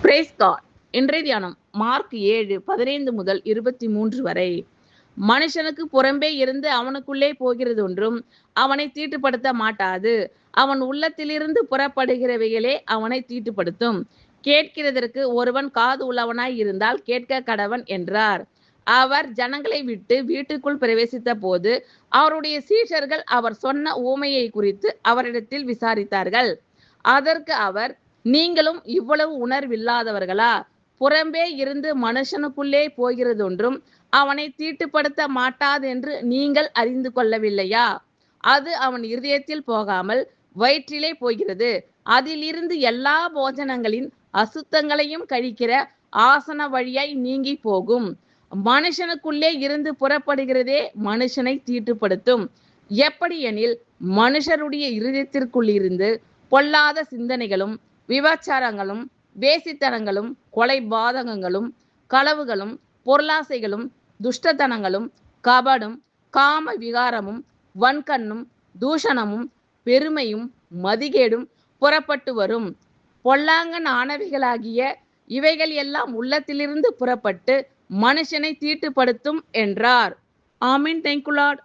Price God. இன்றைய தியானம் mark 7:15 முதல் 23 வரை. மனுஷனுக்கு புறம்பே இருந்து அவனுக்குள்ளே போகிறது ஒன்றும் அவனை தீட்டுப்படுத்த மாட்டாது. அவன் உள்ளத்திலிருந்து புறப்படுகிறவைகளே அவனை தீட்டுப்படுத்தும். கேட்கிறதற்கு ஒருவன் காது உள்ளவனாய் இருந்தால் கேட்க கடவன் என்றார். அவர் ஜனங்களை விட்டு வீட்டுக்குள் பிரவேசித்த போது அவருடைய சீஷர்கள் அவர் சொன்ன உவமையை குறித்து அவரிடத்தில் விசாரித்தார்கள். அதற்கு அவர், நீங்களும் இவ்வளவு உணர்வில்லாதவர்களா? புறம்பே இருந்து மனுஷனுக்குள்ளே போகிறதொன்றும் அவனை தீட்டுப்படுத்த மாட்டாதென்று நீங்கள் அறிந்து கொள்ளவில்லையா? அது அவன் இருதயத்தில் போகாமல் வயிற்றிலே போகிறது. அதிலிருந்து எல்லா போஜனங்களின் அசுத்தங்களையும் கழிக்கிற ஆசன வழியாய் நீங்கி போகும். மனுஷனுக்குள்ளே இருந்து புறப்படுகிறதே மனுஷனை தீட்டுப்படுத்தும். எப்படியெனில் மனுஷருடைய இருதயத்திற்குள் இருந்து பொல்லாத சிந்தனைகளும் விபச்சாரங்களும் வேசித்தனங்களும் கொலைபாதகங்களும் களவுகளும் பொருளாசைகளும் துஷ்டத்தனங்களும் கபடும் காம விகாரமும் வன்கண்ணும் தூஷணமும் பெருமையும் மதிகேடும் புறப்பட்டு வரும். பொல்லாங்கன் ஆனவைகளாகிய இவைகள் எல்லாம் உள்ளத்திலிருந்து புறப்பட்டு மனுஷனை தீட்டுப்படுத்தும் என்றார். ஆமீன். Thank you Lord.